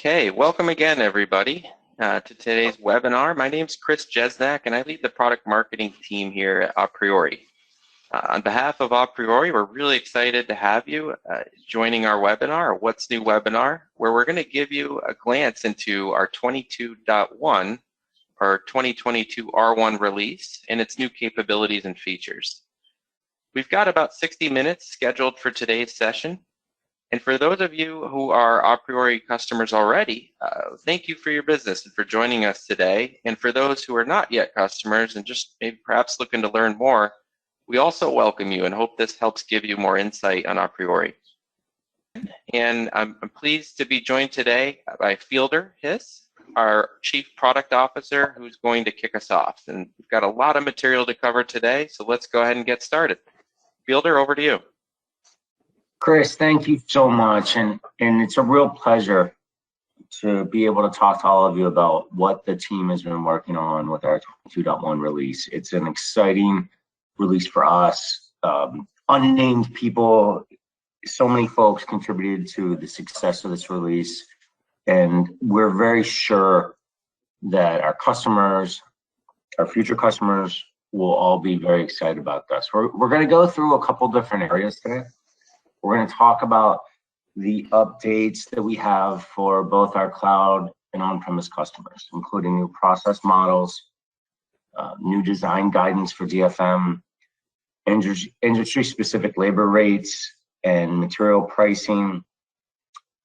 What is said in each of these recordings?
Okay, welcome again, everybody, to today's webinar. My name is Chris Jesnak, and I lead the product marketing team here at aPriori. On behalf of aPriori, we're really excited to have you joining our webinar, our What's New webinar, where we're going to give you a glance into our 22.1, our 2022 R1 release, and its new capabilities and features. We've got about 60 minutes scheduled for today's session. And for those of you who are aPriori customers already, thank you for your business and for joining us today. And for those who are not yet customers and just maybe perhaps looking to learn more, we also welcome you and hope this helps give you more insight on aPriori. And I'm pleased to be joined today by Fielder Hiss, our Chief Product Officer, who's going to kick us off. And we've got a lot of material to cover today, so let's go ahead and get started. Fielder, over to you. Chris, thank you so much, and it's a real pleasure to be able to talk to all of you about what the team has been working on with our 22.1 release. It's an exciting release for us. Unnamed people, so many folks contributed to the success of this release, and we're very sure that our customers, our future customers, will all be very excited about this. We're going to go through a couple different areas today. We're going to talk about the updates that we have for both our cloud and on-premise customers, including new process models, new design guidance for DFM, industry-specific labor rates and material pricing,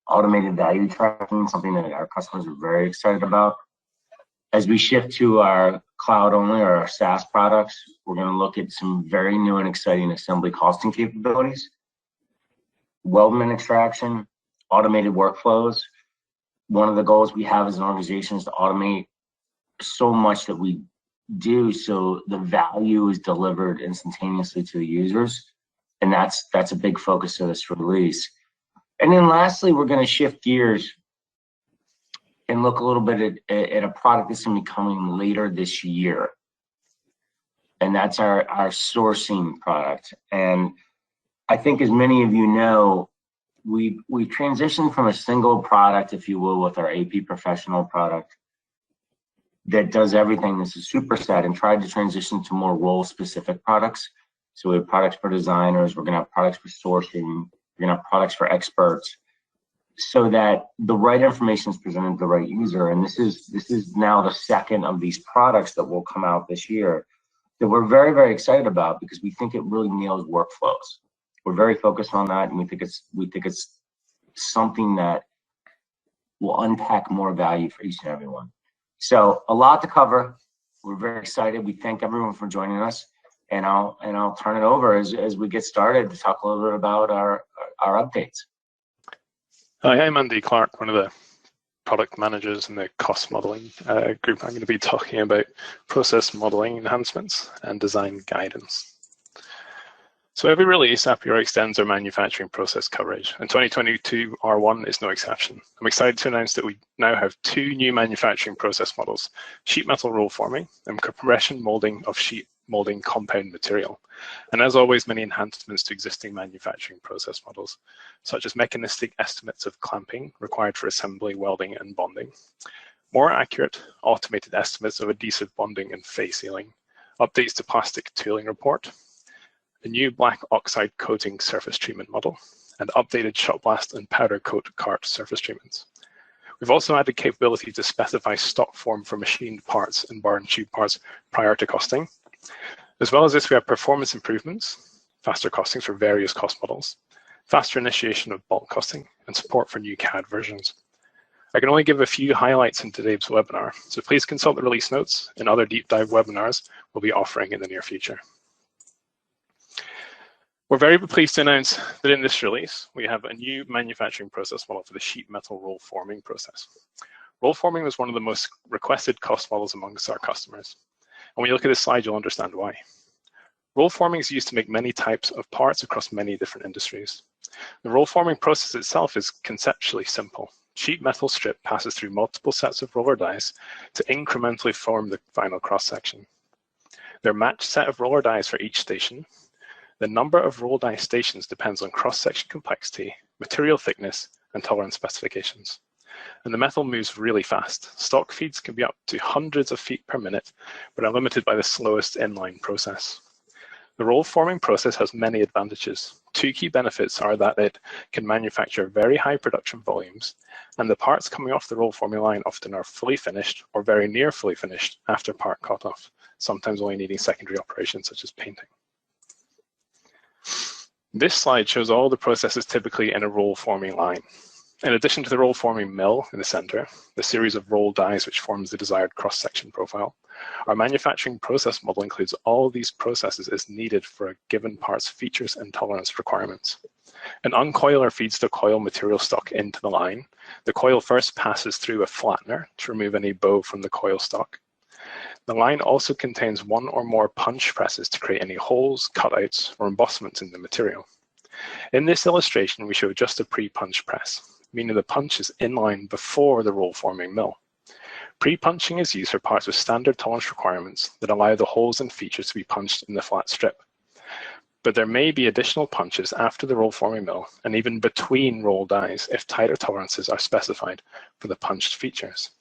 automated value tracking, something that our customers are very excited about. As we shift to our cloud only or our SaaS products, we're going to look at some very new and exciting assembly costing capabilities, weldment extraction, automated workflows. One of the goals we have as an organization is to automate so much that we do so the value is delivered instantaneously to the users. And that's a big focus of this release. And then lastly, we're going to shift gears and look a little bit at a product that's going to be coming later this year. And that's our sourcing product. And I think as many of you know, we transitioned from a single product, if you will, with our AP Professional product that does everything. This is a superset, and tried to transition to more role-specific products. So we have products for designers, we're going to have products for sourcing, we're going to have products for experts, so that the right information is presented to the right user. And this is now the second of these products that will come out this year that we're very, very excited about because we think it really nails workflows. We're very focused on that, and we think it's something that will unpack more value for each and every one. So a lot to cover. We're very excited. We thank everyone for joining us, and I'll turn it over as we get started to talk a little bit about our updates. Hi, I'm Andy Clark, one of the product managers in the cost modeling group. I'm going to be talking about process modeling enhancements and design guidance. So every release, aPriori extends our manufacturing process coverage, and 2022 R1 is no exception. I'm excited to announce that we now have two new manufacturing process models, sheet metal roll forming and compression molding of sheet molding compound material. And as always, many enhancements to existing manufacturing process models, such as mechanistic estimates of clamping required for assembly, welding, and bonding, more accurate automated estimates of adhesive bonding and face sealing, updates to plastic tooling report, a new black oxide coating surface treatment model, and updated shot blast and powder coat cart surface treatments. We've also added capability to specify stock form for machined parts and bar and tube parts prior to costing. As well as this, we have performance improvements, faster costings for various cost models, faster initiation of bulk costing, and support for new CAD versions. I can only give a few highlights in today's webinar, so please consult the release notes and other deep dive webinars we'll be offering in the near future. We're very pleased to announce that in this release, we have a new manufacturing process model for the sheet metal roll forming process. Roll forming was one of the most requested cost models amongst our customers. And when you look at this slide, you'll understand why. Roll forming is used to make many types of parts across many different industries. The roll forming process itself is conceptually simple. Sheet metal strip passes through multiple sets of roller dies to incrementally form the final cross section. There are matched set of roller dies for each station. The number of roll die stations depends on cross-section complexity, material thickness, and tolerance specifications. And the metal moves really fast. Stock feeds can be up to hundreds of feet per minute, but are limited by the slowest inline process. The roll forming process has many advantages. Two key benefits are that it can manufacture very high production volumes, and the parts coming off the roll forming line often are fully finished or very near fully finished after part cutoff, sometimes only needing secondary operations such as painting. This slide shows all the processes typically in a roll forming line. In addition to the roll forming mill in the center, the series of roll dies which forms the desired cross-section profile, our manufacturing process model includes all of these processes as needed for a given part's features and tolerance requirements. An uncoiler feeds the coil material stock into the line. The coil first passes through a flattener to remove any bow from the coil stock. The line also contains one or more punch presses to create any holes, cutouts, or embossments in the material. In this illustration, we show just a pre-punch press, meaning the punch is in line before the roll forming mill. Pre-punching is used for parts with standard tolerance requirements that allow the holes and features to be punched in the flat strip. But there may be additional punches after the roll forming mill and even between roll dies if tighter tolerances are specified for the punched features.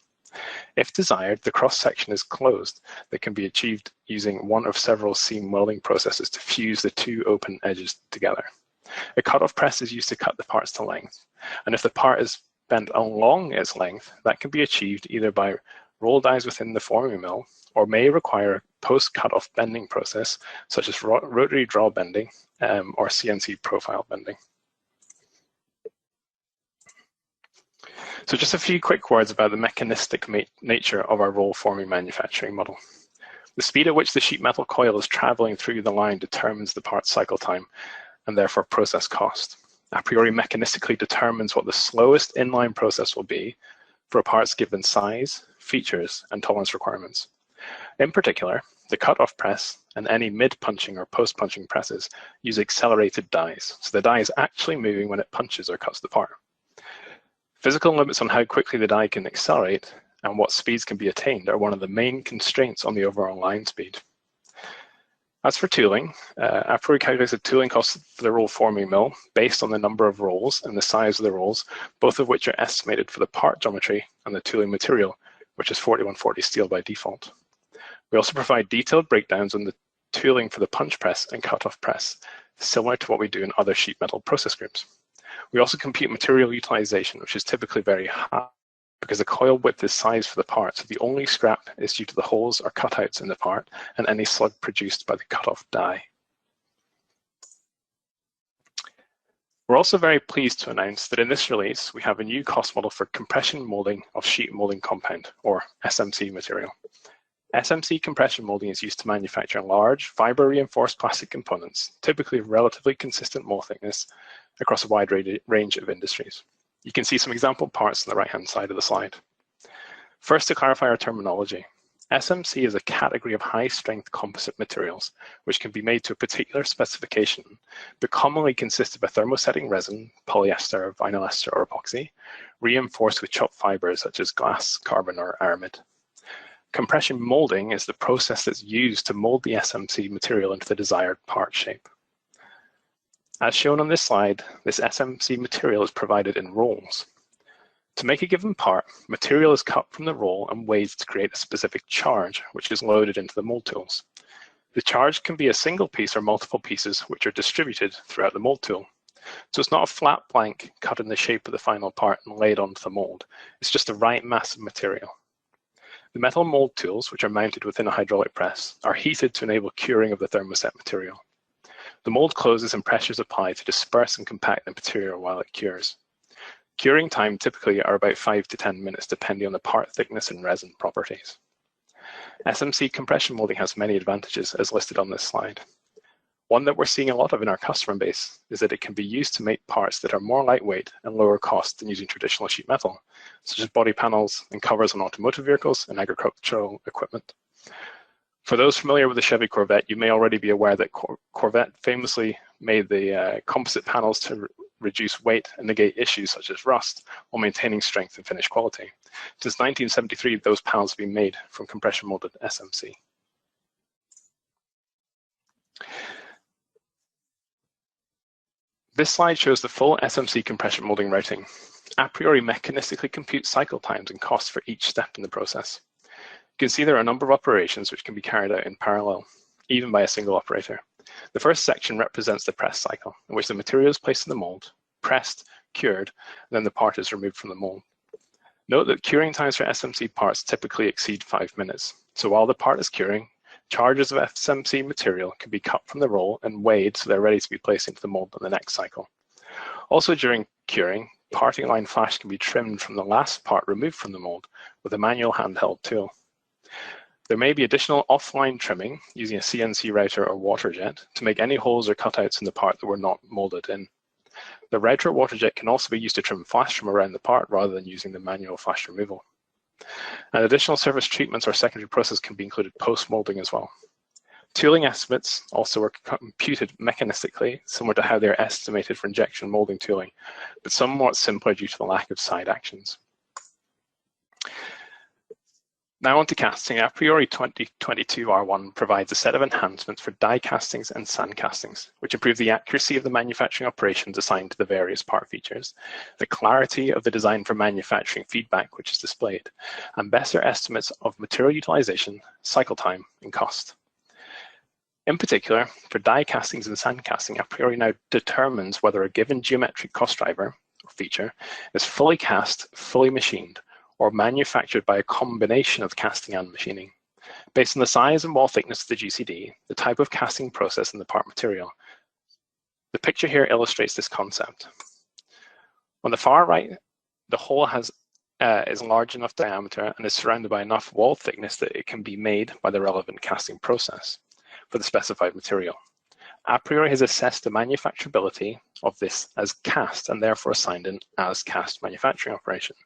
If desired, the cross-section is closed that can be achieved using one of several seam welding processes to fuse the two open edges together. A cut-off press is used to cut the parts to length, and if the part is bent along its length, that can be achieved either by roll dies within the forming mill or may require a post-cut-off bending process such as rotary draw bending or CNC profile bending. So just a few quick words about the mechanistic nature of our roll forming manufacturing model. The speed at which the sheet metal coil is traveling through the line determines the part's cycle time and therefore process cost. aPriori mechanistically determines what the slowest inline process will be for a part's given size, features, and tolerance requirements. In particular, the cut-off press and any mid-punching or post-punching presses use accelerated dies, so the die is actually moving when it punches or cuts the part. Physical limits on how quickly the die can accelerate and what speeds can be attained are one of the main constraints on the overall line speed. As for tooling, aPriori calculates the tooling cost for the roll forming mill based on the number of rolls and the size of the rolls, both of which are estimated for the part geometry and the tooling material, which is 4140 steel by default. We also provide detailed breakdowns on the tooling for the punch press and cut-off press, similar to what we do in other sheet metal process groups. We also compute material utilization, which is typically very high because the coil width is sized for the part, so the only scrap is due to the holes or cutouts in the part and any slug produced by the cut-off die. We're also very pleased to announce that in this release, we have a new cost model for compression molding of sheet molding compound, or SMC material. SMC compression molding is used to manufacture large, fiber-reinforced plastic components, typically of relatively consistent mold thickness, across a wide range of industries. You can see some example parts on the right-hand side of the slide. First, to clarify our terminology, SMC is a category of high-strength composite materials, which can be made to a particular specification, but commonly consist of a thermosetting resin, polyester, vinyl ester, or epoxy, reinforced with chopped fibers such as glass, carbon, or aramid. Compression molding is the process that's used to mold the SMC material into the desired part shape. As shown on this slide, this SMC material is provided in rolls. To make a given part, material is cut from the roll and weighed to create a specific charge, which is loaded into the mold tools. The charge can be a single piece or multiple pieces, which are distributed throughout the mold tool. So it's not a flat blank cut in the shape of the final part and laid onto the mold. It's just the right mass of material. The metal mold tools, which are mounted within a hydraulic press, are heated to enable curing of the thermoset material. The mold closes and pressure is applied to disperse and compact the material while it cures. Curing time typically are about 5 to 10 minutes depending on the part thickness and resin properties. SMC compression molding has many advantages as listed on this slide. One that we're seeing a lot of in our customer base is that it can be used to make parts that are more lightweight and lower cost than using traditional sheet metal, such as body panels and covers on automotive vehicles and agricultural equipment. For those familiar with the Chevy Corvette, you may already be aware that Corvette famously made the composite panels to reduce weight and negate issues such as rust while maintaining strength and finish quality. Since 1973, those panels have been made from compression molded SMC. This slide shows the full SMC compression molding routing. aPriori mechanistically computes cycle times and costs for each step in the process. You can see there are a number of operations which can be carried out in parallel, even by a single operator. The first section represents the press cycle, in which the material is placed in the mold, pressed, cured, and then the part is removed from the mold. Note that curing times for SMC parts typically exceed 5 minutes. So while the part is curing, charges of SMC material can be cut from the roll and weighed so they're ready to be placed into the mold on the next cycle. Also during curing, parting line flash can be trimmed from the last part removed from the mold with a manual handheld tool. There may be additional offline trimming using a CNC router or water jet to make any holes or cutouts in the part that were not molded in. The router or water jet can also be used to trim flash from around the part rather than using the manual flash removal. And additional surface treatments or secondary process can be included post-molding as well. Tooling estimates also are computed mechanistically, similar to how they're estimated for injection molding tooling, but somewhat simpler due to the lack of side actions. Now on to casting. aPriori 2022 R1 provides a set of enhancements for die castings and sand castings, which improve the accuracy of the manufacturing operations assigned to the various part features, the clarity of the design for manufacturing feedback, which is displayed, and better estimates of material utilization, cycle time, and cost. In particular, for die castings and sand casting, aPriori now determines whether a given geometric cost driver or feature is fully cast, fully machined, or manufactured by a combination of casting and machining. Based on the size and wall thickness of the GCD, the type of casting process and the part material. The picture here illustrates this concept. On the far right, the hole is large enough diameter and is surrounded by enough wall thickness that it can be made by the relevant casting process for the specified material. aPriori has assessed the manufacturability of this as cast and therefore assigned an as cast manufacturing operation.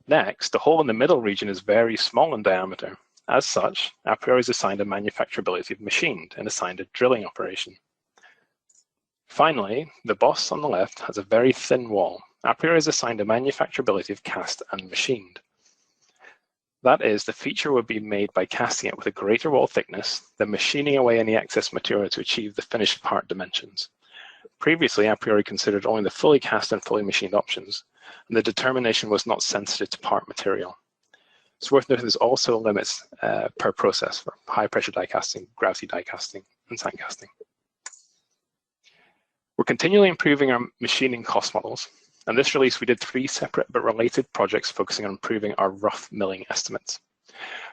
Next, the hole in the middle region is very small in diameter. As such, aPriori is assigned a manufacturability of machined and assigned a drilling operation. Finally, the boss on the left has a very thin wall. aPriori is assigned a manufacturability of cast and machined. That is, the feature would be made by casting it with a greater wall thickness than machining away any excess material to achieve the finished part dimensions. Previously, aPriori considered only the fully cast and fully machined options, and the determination was not sensitive to part material. It's worth noting there's also limits per process for high pressure die casting, gravity die casting, and sand casting. We're continually improving our machining cost models. In this release, we did 3 separate but related projects focusing on improving our rough milling estimates.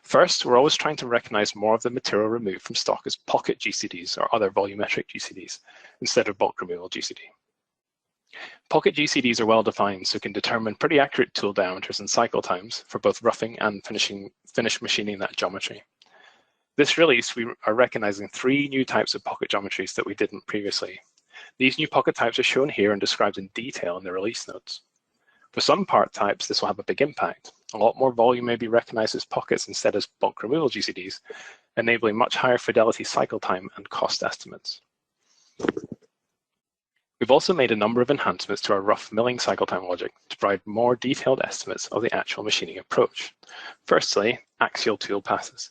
First, we're always trying to recognize more of the material removed from stock as pocket GCDs or other volumetric GCDs instead of bulk removal GCD. Pocket GCDs are well defined, so can determine pretty accurate tool diameters and cycle times for both roughing and finish machining that geometry. This release, we are recognizing 3 new types of pocket geometries that we didn't previously. These new pocket types are shown here and described in detail in the release notes. For some part types, this will have a big impact. A lot more volume may be recognized as pockets instead of bulk removal GCDs, enabling much higher fidelity cycle time and cost estimates. We've also made a number of enhancements to our rough milling cycle time logic to provide more detailed estimates of the actual machining approach. Firstly, axial tool passes.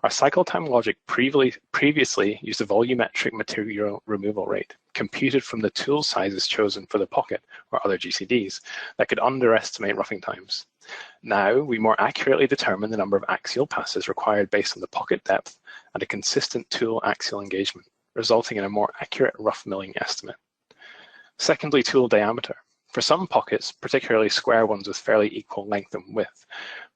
Our cycle time logic previously used a volumetric material removal rate, computed from the tool sizes chosen for the pocket or other GCDs that could underestimate roughing times. Now, we more accurately determine the number of axial passes required based on the pocket depth and a consistent tool axial engagement, resulting in a more accurate rough milling estimate. Secondly, tool diameter. For some pockets, particularly square ones with fairly equal length and width,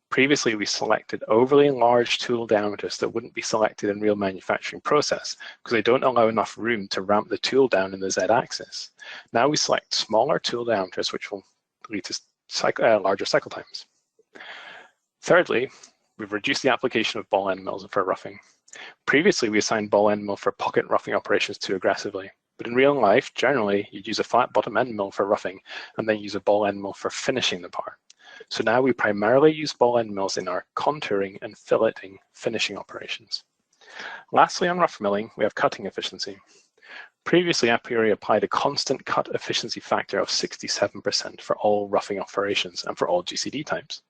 previously we selected overly large tool diameters that wouldn't be selected in real manufacturing process because they don't allow enough room to ramp the tool down in the Z-axis. Now we select smaller tool diameters, which will lead to larger cycle times. Thirdly, we've reduced the application of ball end mills for roughing. Previously, we assigned ball end mill for pocket roughing operations too aggressively. But in real life, generally, you'd use a flat bottom end mill for roughing and then use a ball end mill for finishing the part. So now we primarily use ball end mills in our contouring and filleting finishing operations. Lastly, on rough milling, we have cutting efficiency. Previously, aPriori applied a constant cut efficiency factor of 67% for all roughing operations and for all GCD types,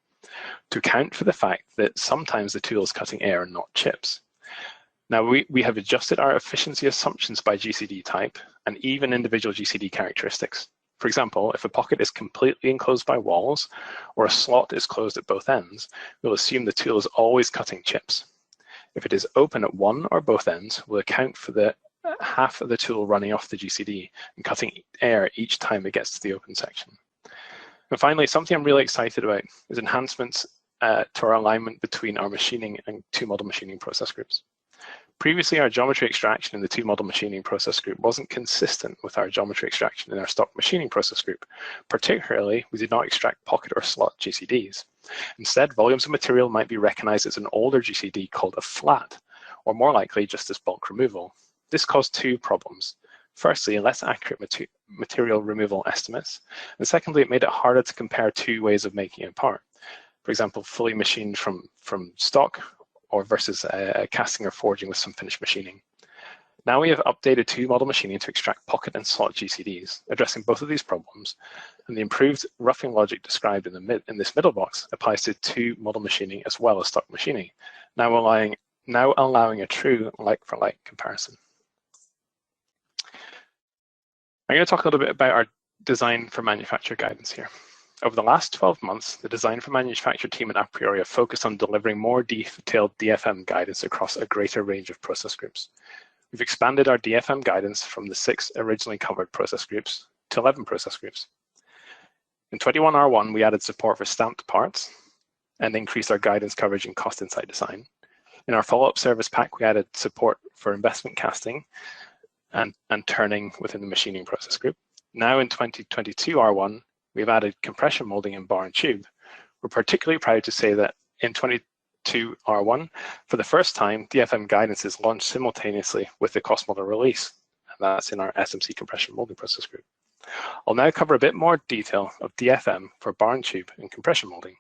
to account for the fact that sometimes the tool is cutting air and not chips. Now we have adjusted our efficiency assumptions by GCD type and even individual GCD characteristics. For example, if a pocket is completely enclosed by walls or a slot is closed at both ends, we'll assume the tool is always cutting chips. If it is open at one or both ends, we'll account for the half of the tool running off the GCD and cutting air each time it gets to the open section. And finally, something I'm really excited about is enhancements to our alignment between our machining and two model machining process groups. Previously, our geometry extraction in the two model machining process group wasn't consistent with our geometry extraction in our stock machining process group. Particularly, we did not extract pocket or slot GCDs. Instead, volumes of material might be recognized as an older GCD called a flat, or more likely just as bulk removal. This caused two problems. Firstly, less accurate material removal estimates, and secondly, it made it harder to compare two ways of making a part. For example, fully machined from stock or versus casting or forging with some finished machining. Now we have updated two model machining to extract pocket and slot GCDs, addressing both of these problems, and the improved roughing logic described in this middle box applies to two model machining as well as stock machining, now allowing a true like-for-like comparison. I'm going to talk a little bit about our design for manufacture guidance here. Over the last 12 months, the design for manufacture team at aPriori have focused on delivering more detailed DFM guidance across a greater range of process groups. We've expanded our DFM guidance from the 6 originally covered process groups to 11 process groups. In 21R1, we added support for stamped parts and increased our guidance coverage in cost insight design. In our follow-up service pack, we added support for investment casting and turning within the machining process group. Now in 2022 R1, we've added compression molding in bar and tube. We're particularly proud to say that in 22 R1, for the first time, DFM guidance is launched simultaneously with the cost model release, and that's in our SMC compression molding process group. I'll now cover a bit more detail of DFM for bar and tube and compression molding.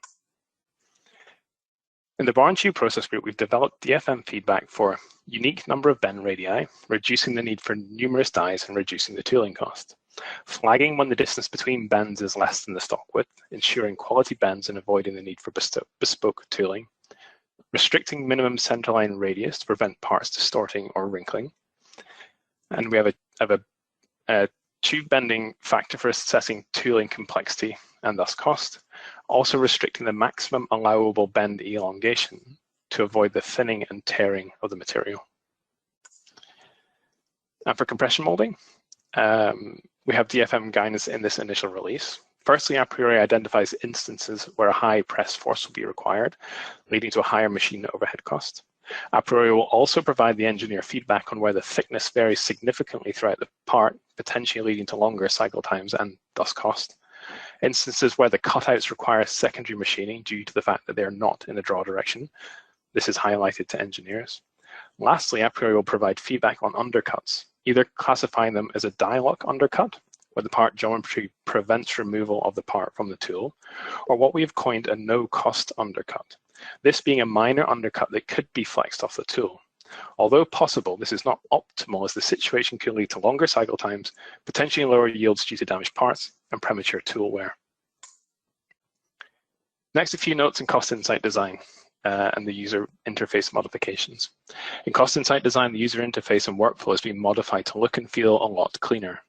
In the bar and tube process group, we've developed DFM feedback for unique number of bend radii, reducing the need for numerous dies and reducing the tooling cost. Flagging when the distance between bends is less than the stock width, ensuring quality bends and avoiding the need for bespoke tooling. Restricting minimum centerline radius to prevent parts distorting or wrinkling. And we have a tube bending factor for assessing tooling complexity and thus cost. Also restricting the maximum allowable bend elongation to avoid the thinning and tearing of the material. And for compression molding, we have DFM guidance in this initial release. Firstly, aPriori identifies instances where a high press force will be required, leading to a higher machine overhead cost. aPriori will also provide the engineer feedback on where the thickness varies significantly throughout the part, potentially leading to longer cycle times and thus cost. Instances where the cutouts require secondary machining due to the fact that they are not in the draw direction. This is highlighted to engineers. Lastly, aPriori will provide feedback on undercuts, either classifying them as a die-lock undercut, where the part geometry prevents removal of the part from the tool, or what we have coined a no-cost undercut, this being a minor undercut that could be flexed off the tool. Although possible, this is not optimal as the situation could lead to longer cycle times, potentially lower yields due to damaged parts, and premature tool wear. Next, a few notes in cost insight design and the user interface modifications. In cost insight design, the user interface and workflow has been modified to look and feel a lot cleaner.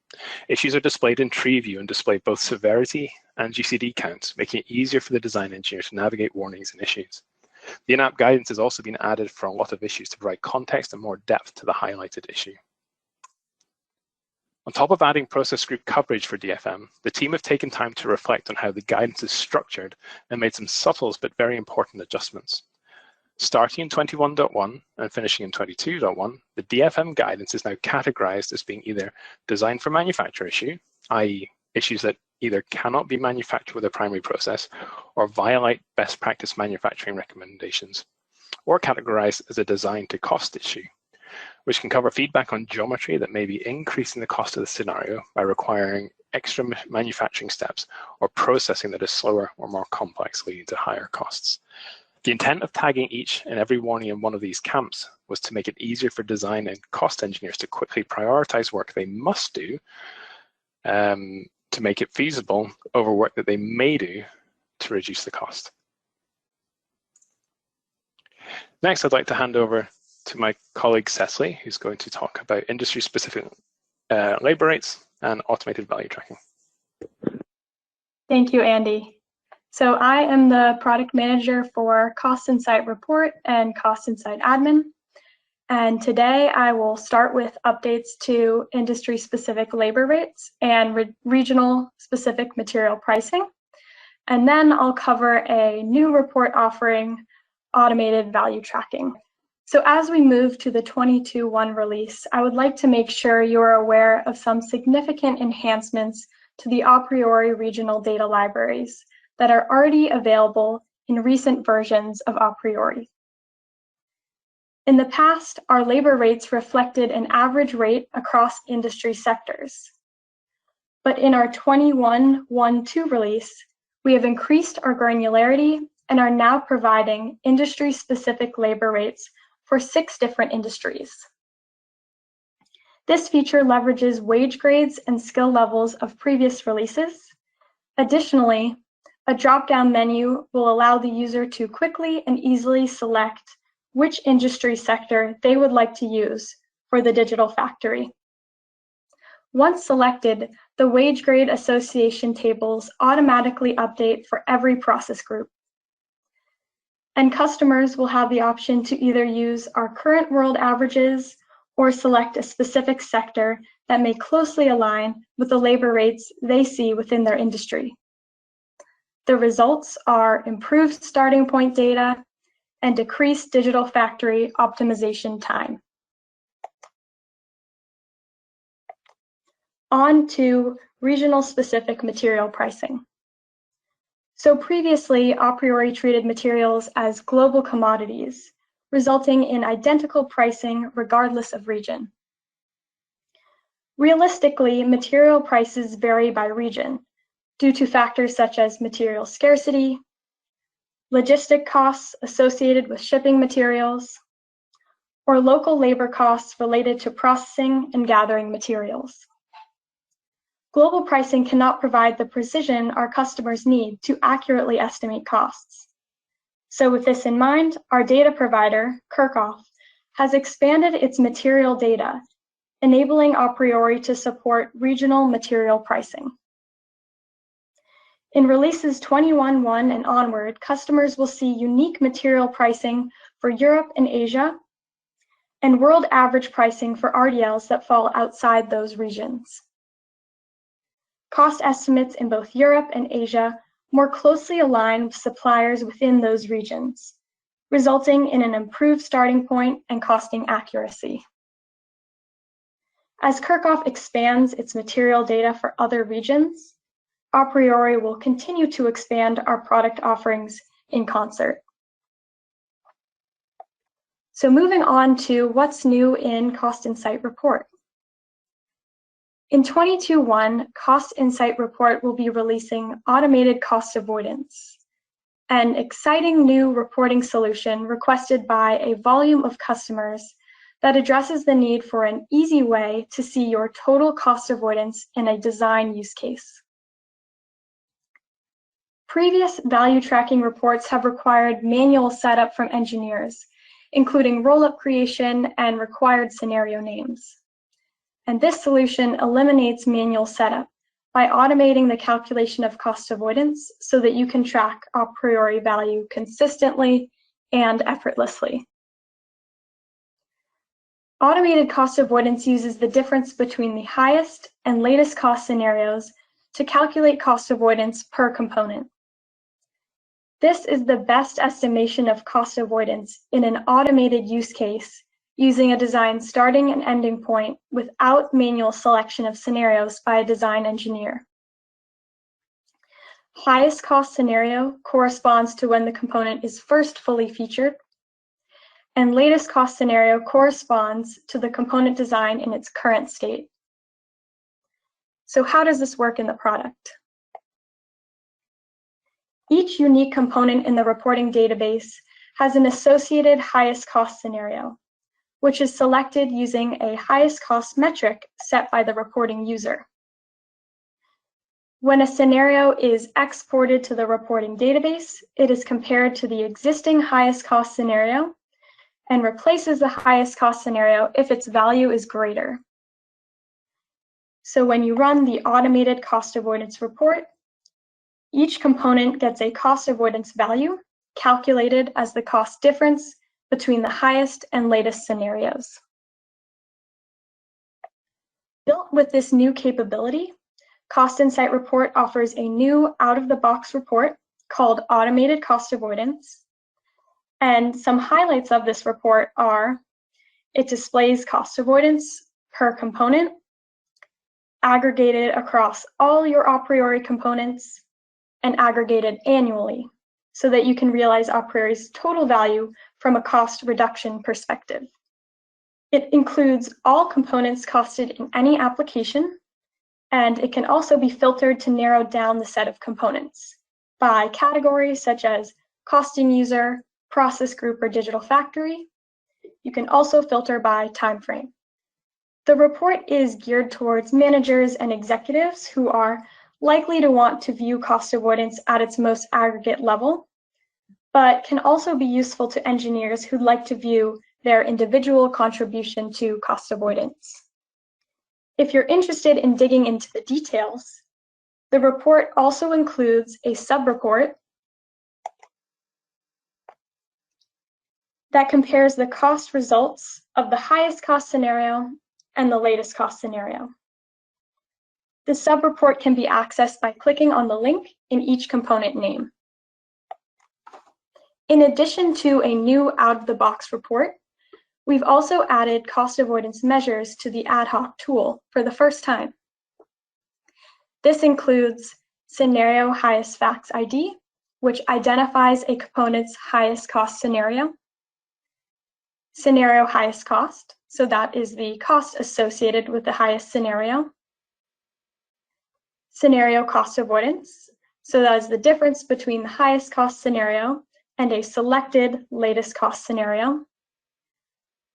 Issues are displayed in tree view and display both severity and GCD counts, making it easier for the design engineer to navigate warnings and issues. The in-app guidance has also been added for a lot of issues to provide context and more depth to the highlighted issue. On top of adding process group coverage for DFM, the team have taken time to reflect on how the guidance is structured and made some subtle but very important adjustments. Starting in 21.1 and finishing in 22.1, the DFM guidance is now categorized as being either designed for manufacture issue, i.e. issues that either cannot be manufactured with a primary process or violate best practice manufacturing recommendations, or categorized as a design to cost issue, which can cover feedback on geometry that may be increasing the cost of the scenario by requiring extra manufacturing steps or processing that is slower or more complex, leading to higher costs. The intent of tagging each and every warning in one of these camps was to make it easier for design and cost engineers to quickly prioritize work they must do to make it feasible over work that they may do to reduce the cost. Next, I'd like to hand over to my colleague Cecily, who's going to talk about industry-specific labor rates and automated value tracking. Thank you, Andy. So I am the product manager for Cost Insight Report and Cost Insight Admin. And today I will start with updates to industry-specific labor rates and regional-specific material pricing. And then I'll cover a new report offering automated value tracking. So as we move to the 22.1 release, I would like to make sure you are aware of some significant enhancements to the aPriori regional data libraries that are already available in recent versions of aPriori. In the past, our labor rates reflected an average rate across industry sectors. But in our 21.1.2 release, we have increased our granularity and are now providing industry-specific labor rates for 6 different industries. This feature leverages wage grades and skill levels of previous releases. Additionally, a drop-down menu will allow the user to quickly and easily select which industry sector they would like to use for the digital factory. Once selected, the wage grade association tables automatically update for every process group. And customers will have the option to either use our current world averages or select a specific sector that may closely align with the labor rates they see within their industry. The results are improved starting point data and decreased digital factory optimization time. On to regional-specific material pricing. So previously, aPriori treated materials as global commodities, resulting in identical pricing regardless of region. Realistically, material prices vary by region due to factors such as material scarcity, logistic costs associated with shipping materials, or local labor costs related to processing and gathering materials. Global pricing cannot provide the precision our customers need to accurately estimate costs. So with this in mind, our data provider, Kirchhoff, has expanded its material data, enabling aPriori to support regional material pricing. In releases 21.1 and onward, customers will see unique material pricing for Europe and Asia, and world average pricing for RDLs that fall outside those regions. Cost estimates in both Europe and Asia more closely align with suppliers within those regions, resulting in an improved starting point and costing accuracy. As Kirchhoff expands its material data for other regions, aPriori will continue to expand our product offerings in concert. So moving on to what's new in Cost Insight Report. In 22.1, Cost Insight Report will be releasing automated cost avoidance, an exciting new reporting solution requested by a volume of customers that addresses the need for an easy way to see your total cost avoidance in a design use case. Previous value tracking reports have required manual setup from engineers, including roll-up creation and required scenario names. And this solution eliminates manual setup by automating the calculation of cost avoidance so that you can track aPriori value consistently and effortlessly. Automated cost avoidance uses the difference between the highest and latest cost scenarios to calculate cost avoidance per component. This is the best estimation of cost avoidance in an automated use case using a design starting and ending point without manual selection of scenarios by a design engineer. Highest cost scenario corresponds to when the component is first fully featured, and latest cost scenario corresponds to the component design in its current state. So how does this work in the product? Each unique component in the reporting database has an associated highest cost scenario, which is selected using a highest cost metric set by the reporting user. When a scenario is exported to the reporting database, it is compared to the existing highest cost scenario, and replaces the highest cost scenario if its value is greater. So when you run the automated cost avoidance report, each component gets a cost avoidance value calculated as the cost difference between the highest and latest scenarios. Built with this new capability, Cost Insight Report offers a new out-of-the-box report called Automated Cost Avoidance. And some highlights of this report are it displays cost avoidance per component, aggregated across all your aPriori components, and aggregated annually, so that you can realize aPriori's total value from a cost reduction perspective. It includes all components costed in any application, and it can also be filtered to narrow down the set of components by categories such as costing user, process group, or digital factory. You can also filter by time frame. The report is geared towards managers and executives who are likely to want to view cost avoidance at its most aggregate level, but can also be useful to engineers who'd like to view their individual contribution to cost avoidance. If you're interested in digging into the details, the report also includes a sub-report that compares the cost results of the highest cost scenario and the latest cost scenario. The sub-report can be accessed by clicking on the link in each component name. In addition to a new out-of-the-box report, we've also added cost avoidance measures to the ad hoc tool for the first time. This includes Scenario Highest Facts ID, which identifies a component's highest cost scenario, Scenario Highest Cost, so that is the cost associated with the highest scenario, Scenario Cost Avoidance, so that is the difference between the highest cost scenario and a selected latest cost scenario.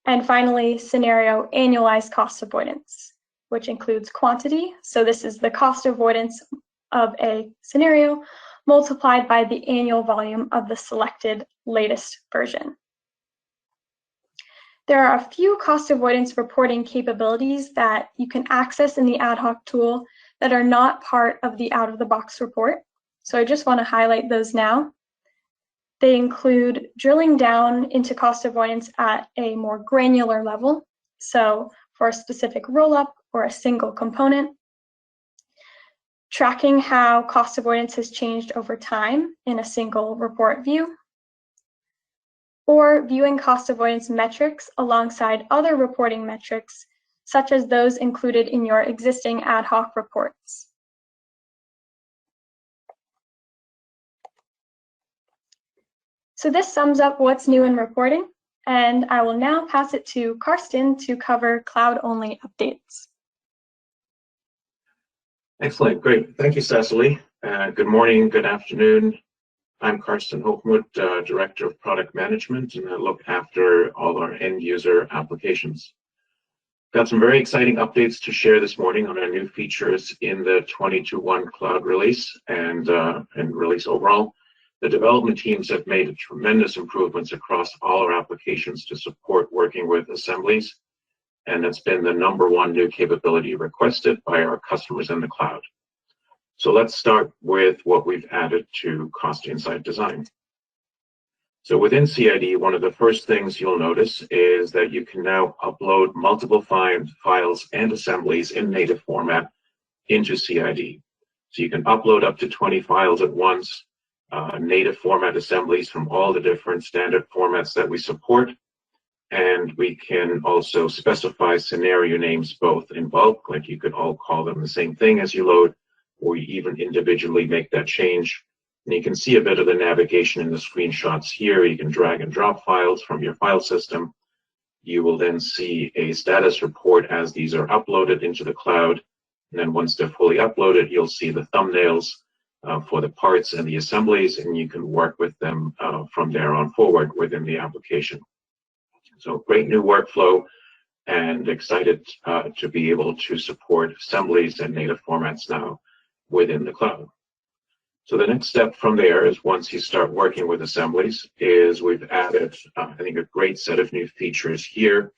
And finally, Scenario Annualized Cost Avoidance, which includes quantity. So this is the cost avoidance of a scenario multiplied by the annual volume of the selected latest version. There are a few cost avoidance reporting capabilities that you can access in the ad hoc tool that are not part of the out-of-the-box report. So I just want to highlight those now. They include drilling down into cost avoidance at a more granular level, so for a specific roll-up or a single component, tracking how cost avoidance has changed over time in a single report view, or viewing cost avoidance metrics alongside other reporting metrics, such as those included in your existing ad hoc reports. So this sums up what's new in reporting, and I will now pass it to Karsten to cover cloud-only updates. Excellent, great. Thank you, Cecily. Good morning, good afternoon. I'm Karsten Hochmuth, Director of Product Management, and I look after all our end user applications. Got some very exciting updates to share this morning on our new features in the 2021 cloud release and release overall. The development teams have made tremendous improvements across all our applications to support working with assemblies, and it's been the #1 new capability requested by our customers in the cloud. So let's start with what we've added to Cost Insight Design. So within CID, one of the first things you'll notice is that you can now upload multiple files and assemblies in native format into CID. So you can upload up to 20 files at once, native format assemblies from all the different standard formats that we support. And we can also specify scenario names both in bulk, like you could all call them the same thing as you load, or you even individually make that change. And you can see a bit of the navigation in the screenshots here. You can drag and drop files from your file system. You will then see a status report as these are uploaded into the cloud. And then once they're fully uploaded, you'll see the thumbnails for the parts and the assemblies, and you can work with them from there on forward within the application. So great new workflow, and excited to be able to support assemblies and native formats now within the cloud. So the next step from there is, once you start working with assemblies, is we've added, I think, a great set of new features here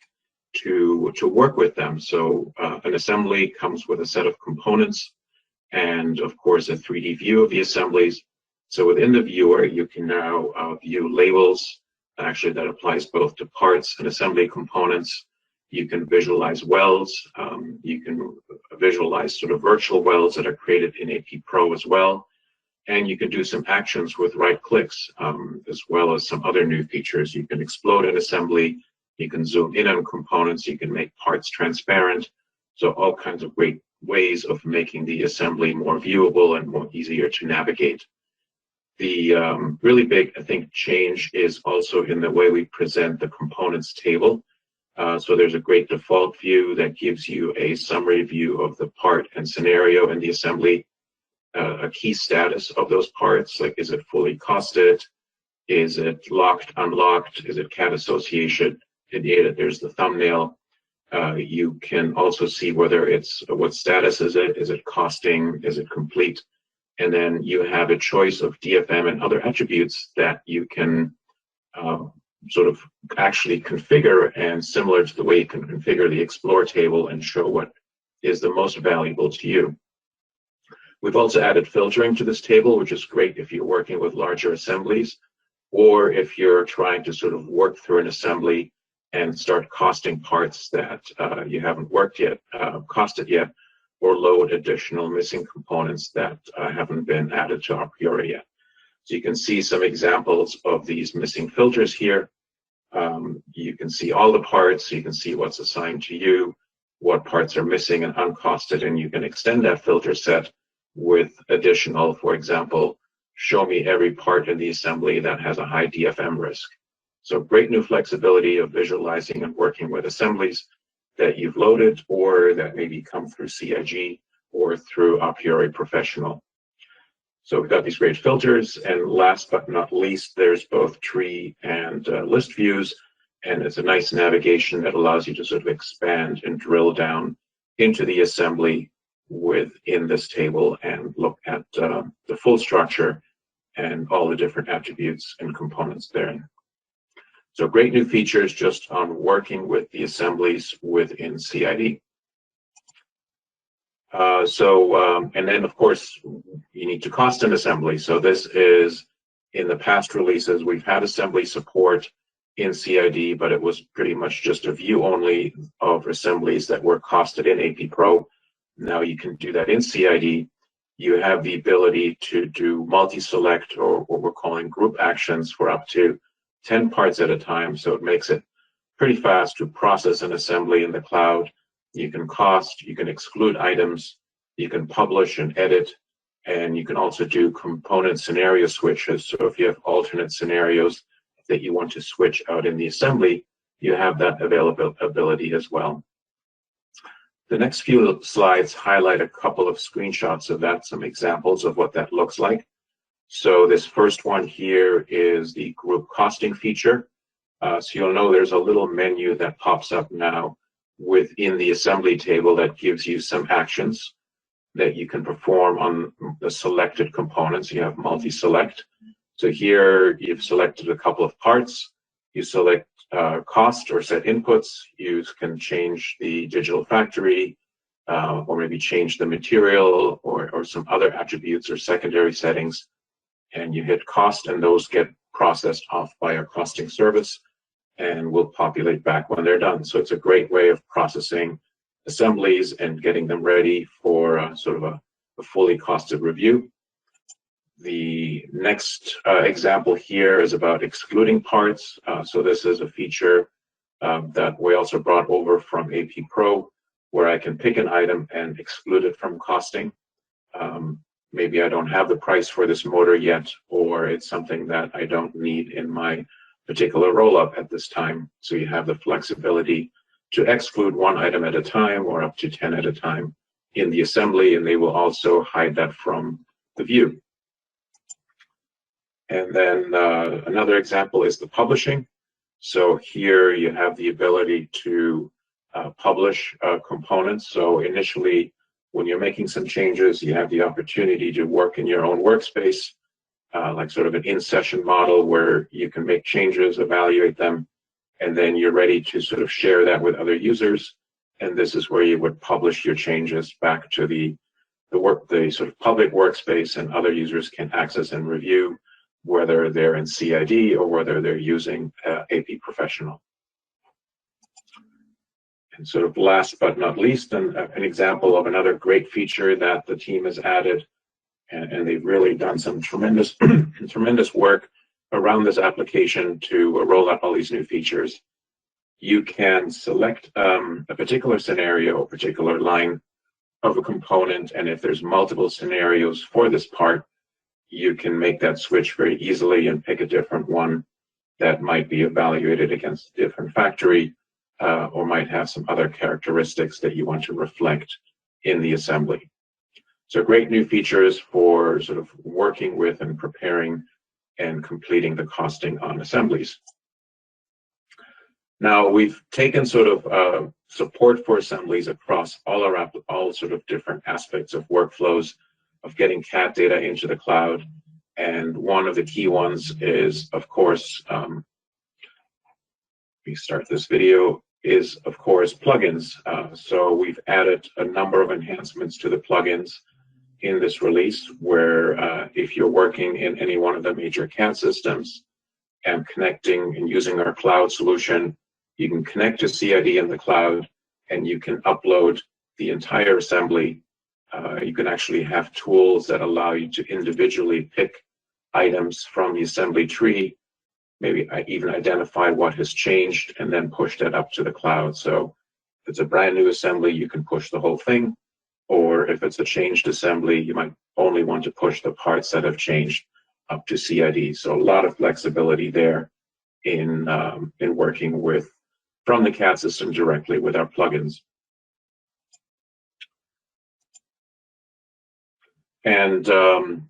to work with them. So an assembly comes with a set of components and, of course, a 3D view of the assemblies. So within the viewer, you can now view labels. Actually, that applies both to parts and assembly components. You can visualize welds. You can visualize sort of virtual welds that are created in aPro as well. And you can do some actions with right clicks, as well as some other new features. You can explode an assembly. You can zoom in on components. You can make parts transparent. So all kinds of great ways of making the assembly more viewable and more easier to navigate. The really big, I think, change is also in the way we present the components table. So there's a great default view that gives you a summary view of the part and scenario in the assembly, a key status of those parts, like is it fully costed, is it locked, unlocked, is it CAD association, there's the thumbnail. You can also see whether it's, what status is it costing, is it complete, and then you have a choice of DFM and other attributes that you can sort of actually configure, and similar to the way you can configure the Explore table and show what is the most valuable to you. We've also added filtering to this table, which is great if you're working with larger assemblies, or if you're trying to sort of work through an assembly and start costing parts that you haven't costed yet, or load additional missing components that haven't been added to aPriori yet. So you can see some examples of these missing filters here. You can see all the parts, you can see what's assigned to you, what parts are missing and uncosted, and you can extend that filter set with additional, for example, show me every part in the assembly that has a high DFM risk. So great new flexibility of visualizing and working with assemblies that you've loaded, or that maybe come through CIG or through aPriori Professional. So we've got these great filters, and last but not least, there's both tree and list views, and it's a nice navigation that allows you to sort of expand and drill down into the assembly within this table and look at the full structure and all the different attributes and components therein. So great new features just on working with the assemblies within CID. And then of course, you need to cost an assembly. So this is, in the past releases, we've had assembly support in CID, but it was pretty much just a view only of assemblies that were costed in aPro. Now you can do that in CID. You have the ability to do multi-select, or what we're calling group actions, for up to 10 parts at a time. So it makes it pretty fast to process an assembly in the cloud. You can cost, you can exclude items, you can publish and edit, and you can also do component scenario switches. So if you have alternate scenarios that you want to switch out in the assembly, you have that availability as well. The next few slides highlight a couple of screenshots of that, some examples of what that looks like. So this first one here is the group costing feature. So you'll know there's a little menu that pops up now within the assembly table that gives you some actions that you can perform on the selected components. You have multi-select. So here you've selected a couple of parts. You select cost or set inputs. You can change the digital factory, or maybe change the material, or some other attributes or secondary settings. And you hit cost, and those get processed off by our costing service and will populate back when they're done. So it's a great way of processing assemblies and getting them ready for sort of a fully costed review. The next example here is about excluding parts. So this is a feature that we also brought over from aPro, where I can pick an item and exclude it from costing. Maybe I don't have the price for this motor yet, or it's something that I don't need in my particular roll-up at this time. So you have the flexibility to exclude one item at a time, or up to 10 at a time in the assembly, and they will also hide that from the view. And then another example is the publishing. So here you have the ability to publish components. So initially, when you're making some changes, you have the opportunity to work in your own workspace, like sort of an in-session model where you can make changes, evaluate them, and then you're ready to sort of share that with other users. And this is where you would publish your changes back to the sort of public workspace, and other users can access and review, whether they're in CID or whether they're using AP Professional. And sort of last but not least, an example of another great feature that the team has added, and they've really done some tremendous tremendous work around this application to roll out all these new features. You can select a particular scenario, a particular line of a component, and if there's multiple scenarios for this part, you can make that switch very easily and pick a different one that might be evaluated against a different factory, or might have some other characteristics that you want to reflect in the assembly. So great new features for sort of working with and preparing and completing the costing on assemblies. Now, we've taken sort of support for assemblies across all sort of different aspects of workflows of getting CAD data into the cloud. And one of the key ones is, of course, we start this video, is of course plugins. So we've added a number of enhancements to the plugins in this release, where if you're working in any one of the major CAD systems and connecting and using our cloud solution, you can connect to CID in the cloud and you can upload the entire assembly. You can actually have tools that allow you to individually pick items from the assembly tree, maybe even identify what has changed and then push that up to the cloud. So if it's a brand new assembly, you can push the whole thing. Or if it's a changed assembly, you might only want to push the parts that have changed up to CID. So a lot of flexibility there in working with from the CAD system directly with our plugins. And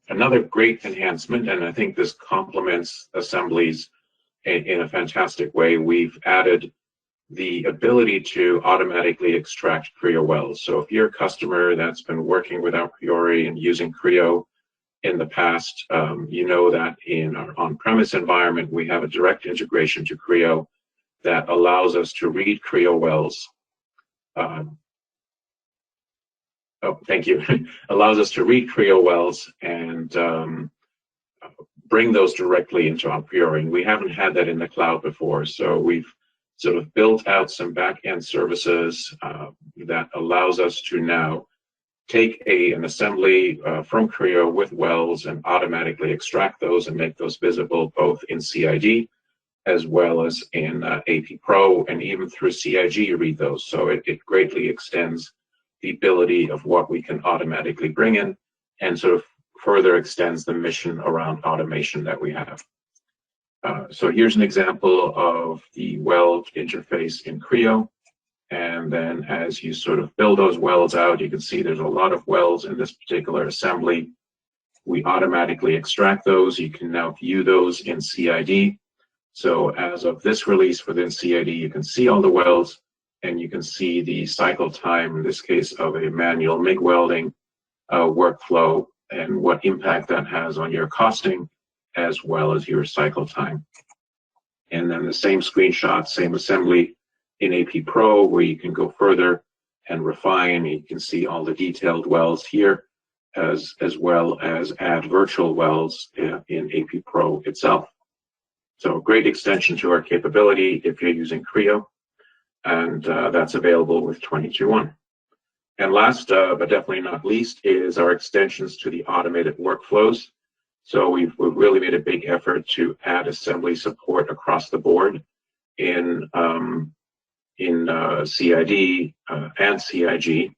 another great enhancement, and I think this complements assemblies in a fantastic way, we've added the ability to automatically extract Creo welds. So if you're a customer that's been working with aPriori and using Creo in the past, you know that in our on-premise environment, we have a direct integration to Creo that allows us to read Creo welds. Thank you. Allows us to read Creo welds and bring those directly into aPriori. And we haven't had that in the cloud before, so we've sort of built out some back-end services that allows us to now take an assembly from Creo with welds and automatically extract those and make those visible both in CID as well as in AP Pro, and even through CIG read those. So it greatly extends the ability of what we can automatically bring in, and sort of further extends the mission around automation that we have. So here's an example of the weld interface in Creo. And then as you sort of build those welds out, you can see there's a lot of welds in this particular assembly. We automatically extract those. You can now view those in CID. So as of this release within CID, you can see all the welds, and you can see the cycle time, in this case of a manual MIG welding workflow, and what impact that has on your costing as well as your cycle time. And then the same screenshot, same assembly in AP Pro, where you can go further and refine. You can see all the detailed welds here, as well as add virtual welds in AP Pro itself. So a great extension to our capability if you're using Creo, and that's available with 22.1. And last, but definitely not least, is our extensions to the automated workflows. So we've really made a big effort to add assembly support across the board in CID and CIG.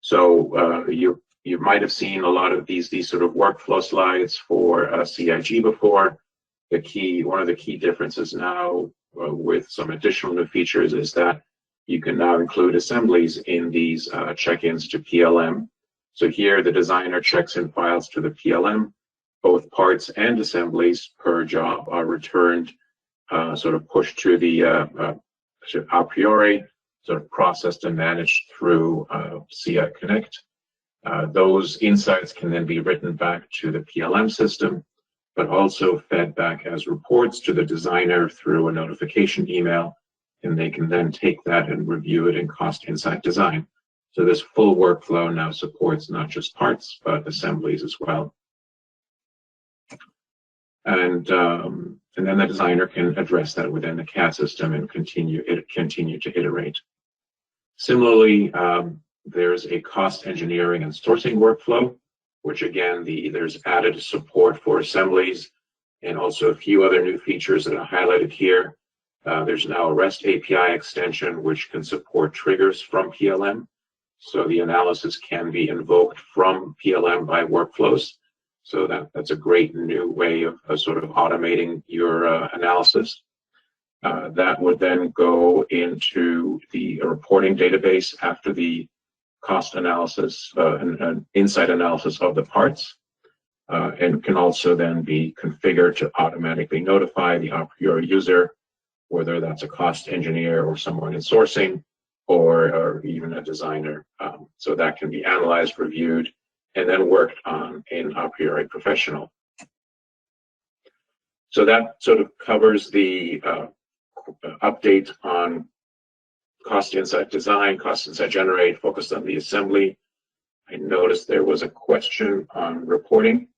So you might have seen a lot of these sort of workflow slides for CIG before. One of the key differences now with some additional new features is that you can now include assemblies in these check-ins to PLM. So here the designer checks in files to the PLM. Both parts and assemblies per job are returned, sort of pushed to the to aPriori, sort of processed and managed through CI Connect. Those insights can then be written back to the PLM system, but also fed back as reports to the designer through a notification email, and they can then take that and review it in Cost Insight Design. So this full workflow now supports not just parts, but assemblies as well. And then the designer can address that within the CAD system and continue to iterate. Similarly, there's a cost engineering and sourcing workflow, which again, there's added support for assemblies and also a few other new features that are highlighted here. There's now a REST API extension, which can support triggers from PLM. So the analysis can be invoked from PLM by workflows. So that's a great new way of sort of automating your analysis. That would then go into the reporting database after the cost analysis and insight analysis of the parts, and can also then be configured to automatically notify the aPriori user, whether that's a cost engineer or someone in sourcing, or even a designer. So that can be analyzed, reviewed, and then worked on in aPriori Professional. So that sort of covers the update on Cost Insight Design, Cost Insight Generate, focused on the assembly. I noticed there was a question on reporting,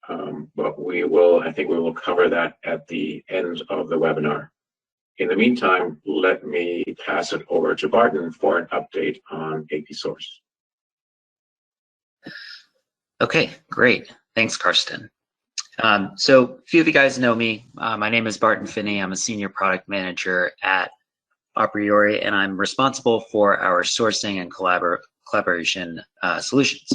but I think we will cover that at the end of the webinar. In the meantime, let me pass it over to Barton for an update on aPsource. Okay, great. Thanks, Karsten. So a few of you guys know me. My name is Barton Finney. I'm a senior product manager at aPriori, and I'm responsible for our sourcing and collaboration solutions.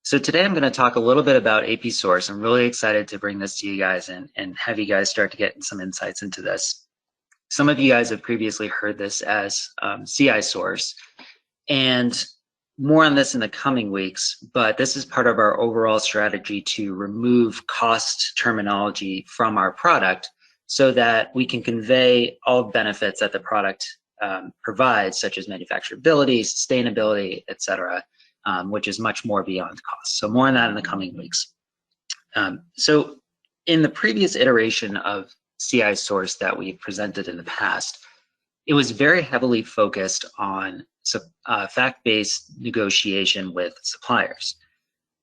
So today I'm going to talk a little bit about aPsource. I'm really excited to bring this to you guys and have you guys start to get some insights into this. Some of you guys have previously heard this as CI source, and more on this in the coming weeks, but this is part of our overall strategy to remove cost terminology from our product so that we can convey all benefits that the product provides, such as manufacturability, sustainability, etc., which is much more beyond cost. So more on that in the coming weeks. So in the previous iteration of CI source that we presented in the past, it was very heavily focused on fact-based negotiation with suppliers.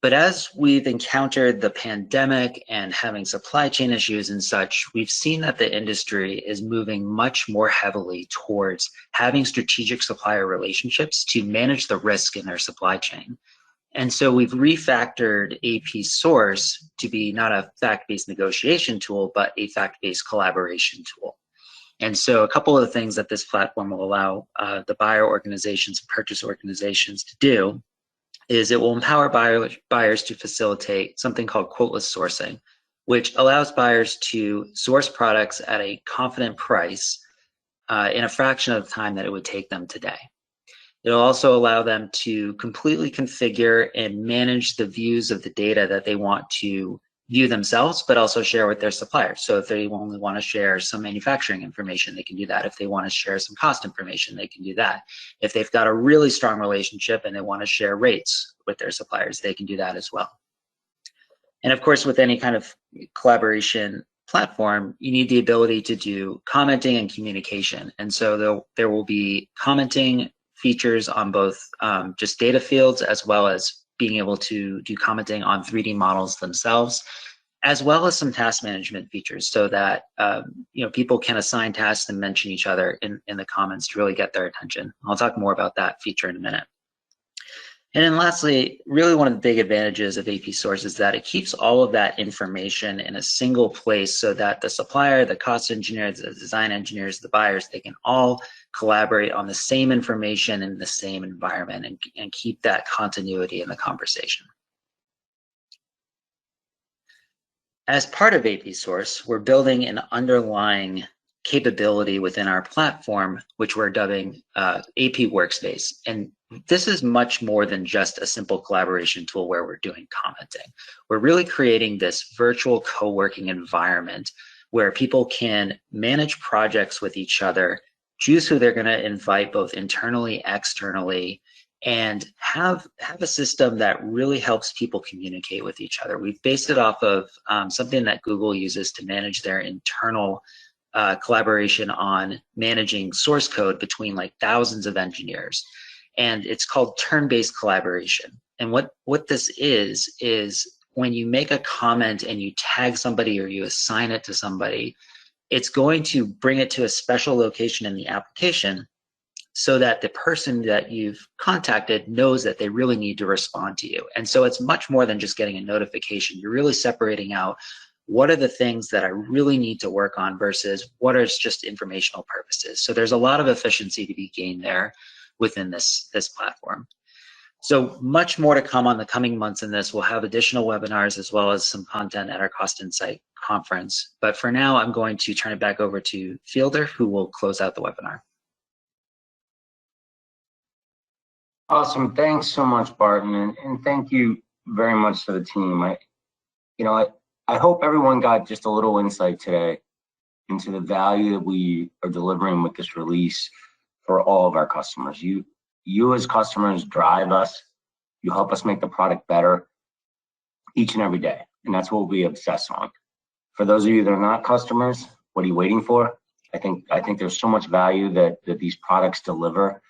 But as we've encountered the pandemic and having supply chain issues and such, we've seen that the industry is moving much more heavily towards having strategic supplier relationships to manage the risk in their supply chain. And so we've refactored aPsource to be not a fact-based negotiation tool, but a fact-based collaboration tool. And so a couple of the things that this platform will allow the buyer organizations and purchase organizations to do is it will empower buyers to facilitate something called quoteless sourcing, which allows buyers to source products at a confident price in a fraction of the time that it would take them today. It'll also allow them to completely configure and manage the views of the data that they want to view themselves, but also share with their suppliers. So if they only want to share some manufacturing information, they can do that. If they want to share some cost information, they can do that. If they've got a really strong relationship and they want to share rates with their suppliers, they can do that as well. And of course, with any kind of collaboration platform, you need the ability to do commenting and communication. And so there will be commenting features on both just data fields, as well as being able to do commenting on 3D models themselves, as well as some task management features so that people can assign tasks and mention each other in the comments to really get their attention. I'll talk more about that feature in a minute. And then lastly, really one of the big advantages of aPsource is that it keeps all of that information in a single place so that the supplier, the cost engineers, the design engineers, the buyers, they can all collaborate on the same information in the same environment and keep that continuity in the conversation. As part of aPsource, we're building an underlying capability within our platform, which we're dubbing AP Workspace. And this is much more than just a simple collaboration tool where we're doing commenting. We're really creating this virtual co-working environment where people can manage projects with each other, choose who they're going to invite both internally, externally, and have a system that really helps people communicate with each other. We've based it off of something that Google uses to manage their internal collaboration on managing source code between like thousands of engineers. And it's called turn-based collaboration. And what this is when you make a comment and you tag somebody or you assign it to somebody, it's going to bring it to a special location in the application so that the person that you've contacted knows that they really need to respond to you. And so it's much more than just getting a notification. You're really separating out what are the things that I really need to work on versus what are just informational purposes. So there's a lot of efficiency to be gained there within this platform. So much more to come on the coming months in this. We'll have additional webinars as well as some content at our Cost Insight conference. But for now, I'm going to turn it back over to Fielder, who will close out the webinar. Awesome. Thanks so much, Barton. And thank you very much to the team. I hope everyone got just a little insight today into the value that we are delivering with this release for all of our customers. You as customers drive us. You help us make the product better each and every day. And that's what we obsess on. For those of you that are not customers, what are you waiting for? I think there's so much value that these products deliver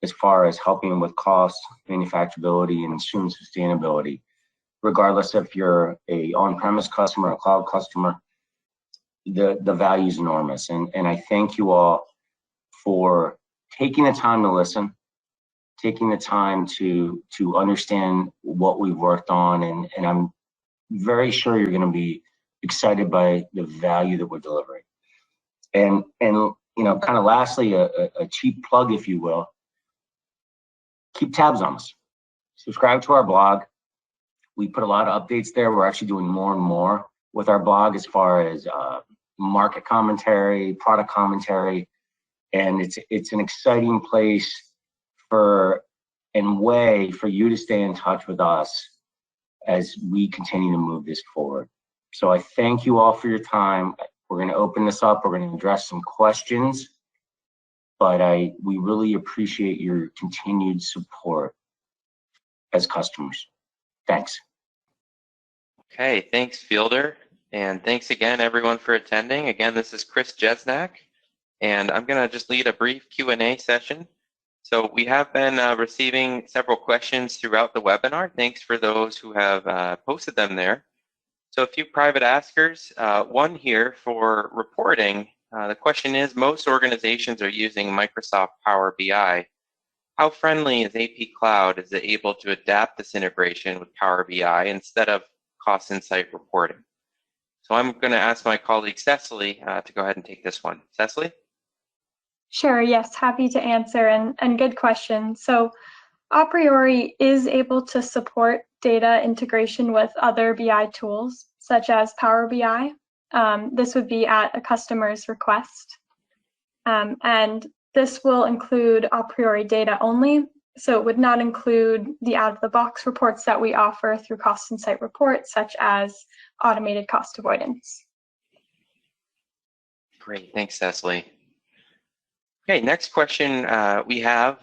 as far as helping with cost, manufacturability, and soon sustainability. Regardless if you're a on-premise customer or a cloud customer, the value is enormous. And I thank you all for taking the time to listen, taking the time to understand what we've worked on, and I'm very sure you're going to be excited by the value that we're delivering. And kind of lastly, a cheap plug, if you will, keep tabs on us. Subscribe to our blog. We put a lot of updates there. We're actually doing more and more with our blog as far as market commentary, product commentary, and it's an exciting place and way for you to stay in touch with us as we continue to move this forward. So I thank you all for your time. We're going to open this up. We're going to address some questions, but we really appreciate your continued support as customers. Thanks. Okay, thanks, Fielder. And thanks again, everyone, for attending. Again, this is Chris Jesnak, and I'm going to just lead a brief Q&A session. So we have been receiving several questions throughout the webinar. Thanks for those who have posted them there. So a few private askers. One here for reporting. The question is, most organizations are using Microsoft Power BI. How friendly is AP Cloud? Is it able to adapt this integration with Power BI instead of Cost Insight reporting? So I'm going to ask my colleague Cecily to go ahead and take this one. Cecily? Sure, yes, happy to answer, and good question. So aPriori is able to support data integration with other BI tools, such as Power BI. This would be at a customer's request. And this will include aPriori data only, so it would not include the out-of-the-box reports that we offer through Cost Insight reports, such as automated cost avoidance. Great, thanks, Cecily. Okay, next question we have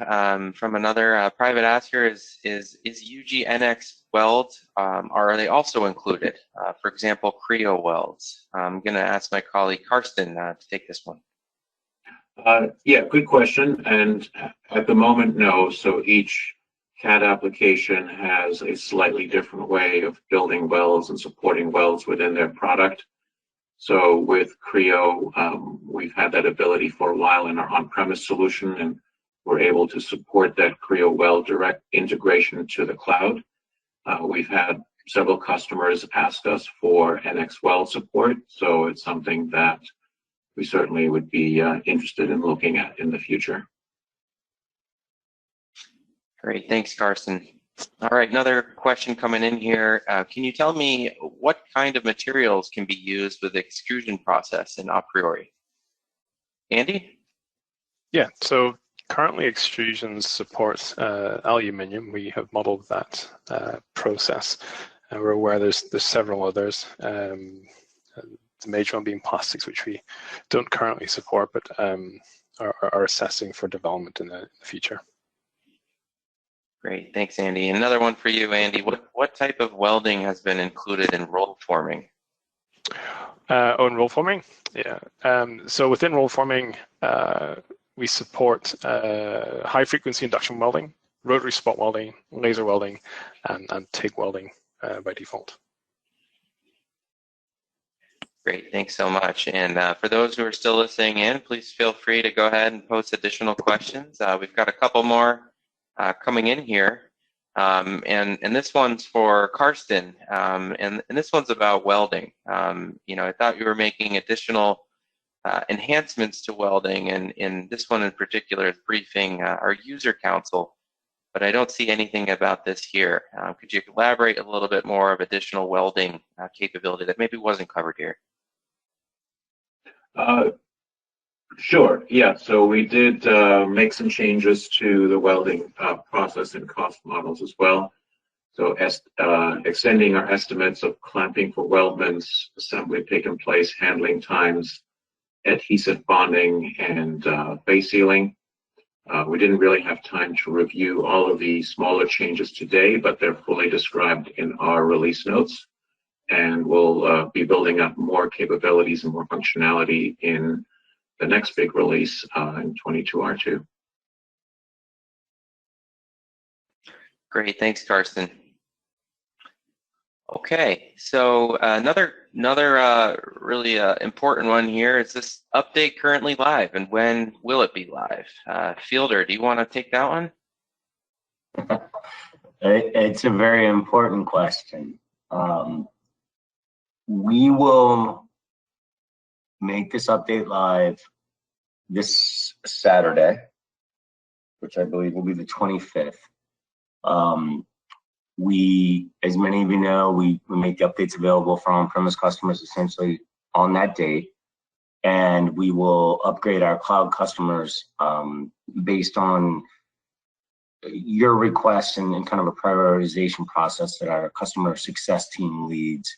from another private asker is UG NX Welds, are they also included? For example, Creo Welds. I'm going to ask my colleague Karsten to take this one. Yeah, good question. And at the moment, no. So each CAD application has a slightly different way of building welds and supporting welds within their product. So with Creo, we've had that ability for a while in our on-premise solution, and we're able to support that Creo Weld direct integration to the cloud. We've had several customers ask us for NX Weld support, so it's something that we certainly would be interested in looking at in the future. Great, thanks, Karsten. All right, another question coming in here. Can you tell me what kind of materials can be used with the extrusion process in aPriori? Andy? Yeah, so currently extrusion supports aluminium. We have modeled that process, and we're aware there's several others. the major one being plastics, which we don't currently support, but are assessing for development in the future. Great, thanks, Andy. Another one for you, Andy. What type of welding has been included in roll forming? In roll forming, yeah. So within roll forming, we support high frequency induction welding, rotary spot welding, laser welding, and TIG welding by default. Great, thanks so much. And for those who are still listening in, please feel free to go ahead and post additional questions. We've got a couple more coming in here. And this one's for Karsten, and this one's about welding. I thought you were making additional enhancements to welding, and this one in particular is briefing our user council, but I don't see anything about this here. Could you elaborate a little bit more of additional welding capability that maybe wasn't covered here? Sure, yeah. So we did make some changes to the welding process and cost models as well. So extending our estimates of clamping for weldments, assembly pick and place, handling times, adhesive bonding, and base sealing. We didn't really have time to review all of the smaller changes today, but they're fully described in our release notes. And we'll be building up more capabilities and more functionality in the next big release in 22R2. Great, thanks, Karsten. Okay, so another really important one here is this update currently live, and when will it be live? Fielder, do you want to take that one? It's a very important question. We will make this update live this Saturday, which I believe will be the 25th. As many of you know, we make the updates available for on-premise customers essentially on that date, and we will upgrade our cloud customers based on your requests and kind of a prioritization process that our customer success team leads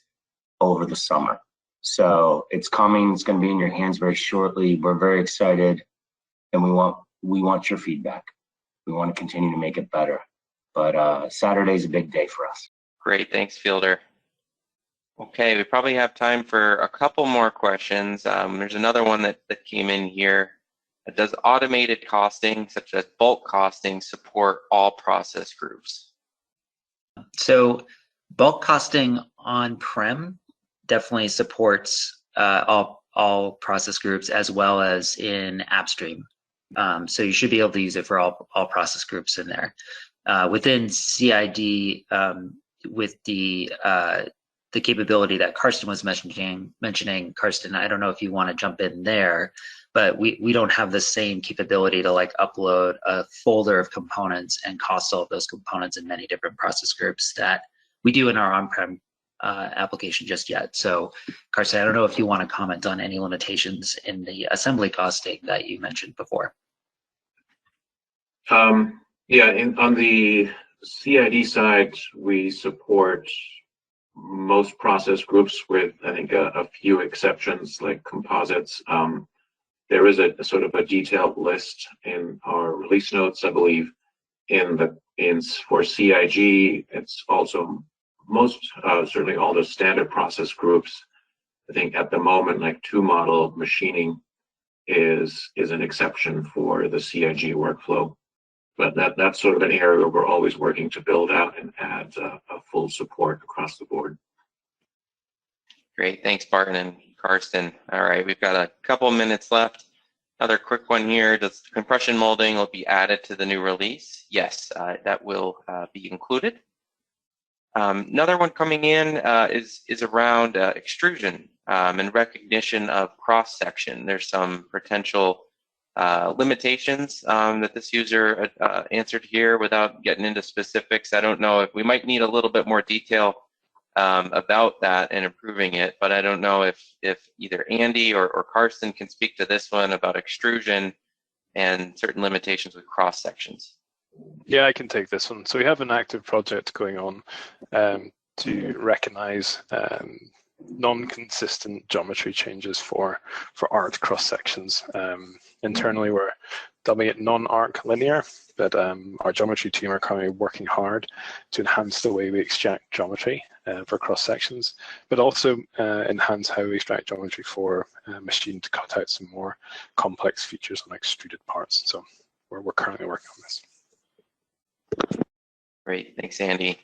over the summer. So it's coming, it's going to be in your hands very shortly. We're very excited, and we want your feedback. We want to continue to make it better. But Saturday's a big day for us. Great, thanks, Fielder. Okay, we probably have time for a couple more questions. There's another one that came in here. Does automated costing, such as bulk costing, support all process groups? So bulk costing on-prem definitely supports all process groups, as well as in AppStream. So you should be able to use it for all process groups in there. Within CID, with the capability that Karsten was mentioning, Karsten, I don't know if you want to jump in there, but we don't have the same capability to like upload a folder of components and cost all of those components in many different process groups that we do in our on-prem application just yet. So Karsten, I don't know if you want to comment on any limitations in the assembly costing that you mentioned before. Yeah, on the CID side, we support most process groups with, I think, a few exceptions like composites. There is a sort of a detailed list in our release notes, I believe. For CIG, it's also certainly all the standard process groups. I think at the moment, like 2-model machining is an exception for the CIG workflow. But that's sort of an area we're always working to build out and add a full support across the board. Great, thanks, Barton and Karsten. All right, we've got a couple minutes left. Another quick one here. Does compression molding will be added to the new release? Yes, that will be included. Another one coming in is around extrusion and recognition of cross-section. There's some potential limitations that this user answered here without getting into specifics. I don't know if we might need a little bit more detail about that and improving it, but I don't know if either Andy or Karsten can speak to this one about extrusion and certain limitations with cross sections. Yeah, I can take this one. So we have an active project going on to recognize non-consistent geometry changes for arc cross sections. Internally, we're dubbing it non-arc linear, but our geometry team are currently working hard to enhance the way we extract geometry for cross sections, but also enhance how we extract geometry for machine to cut out some more complex features on extruded parts. So we're currently working on this. Great, thanks, Andy.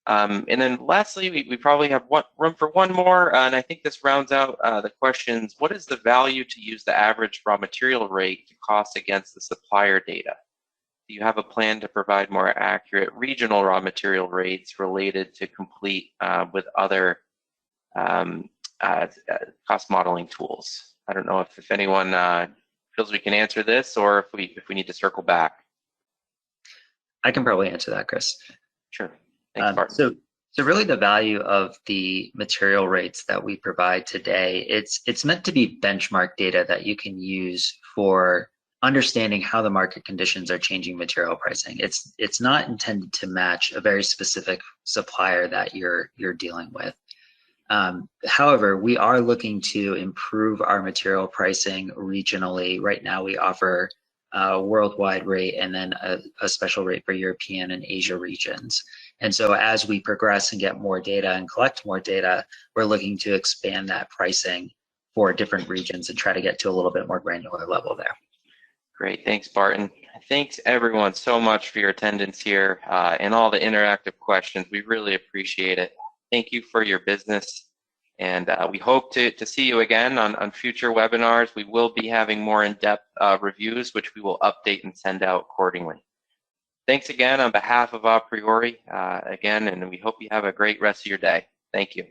And then lastly, we probably have room for one more, and I think this rounds out the questions. What is the value to use the average raw material rate to cost against the supplier data? Do you have a plan to provide more accurate regional raw material rates related to complete with other cost modeling tools? I don't know if anyone feels we can answer this, or if we need to circle back. I can probably answer that, Chris. Sure. Thanks, Barton. So really the value of the material rates that we provide today, it's meant to be benchmark data that you can use for understanding how the market conditions are changing material pricing. It's not intended to match a very specific supplier that you're dealing with. However, we are looking to improve our material pricing regionally. Right now we offer a worldwide rate and then a special rate for European and Asia regions. And so as we progress and get more data and collect more data, we're looking to expand that pricing for different regions and try to get to a little bit more granular level there. Great, thanks, Barton. Thanks everyone so much for your attendance here and all the interactive questions. We really appreciate it. Thank you for your business, and we hope to see you again on future webinars. We will be having more in-depth reviews, which we will update and send out accordingly. Thanks again on behalf of aPriori again, and we hope you have a great rest of your day. Thank you.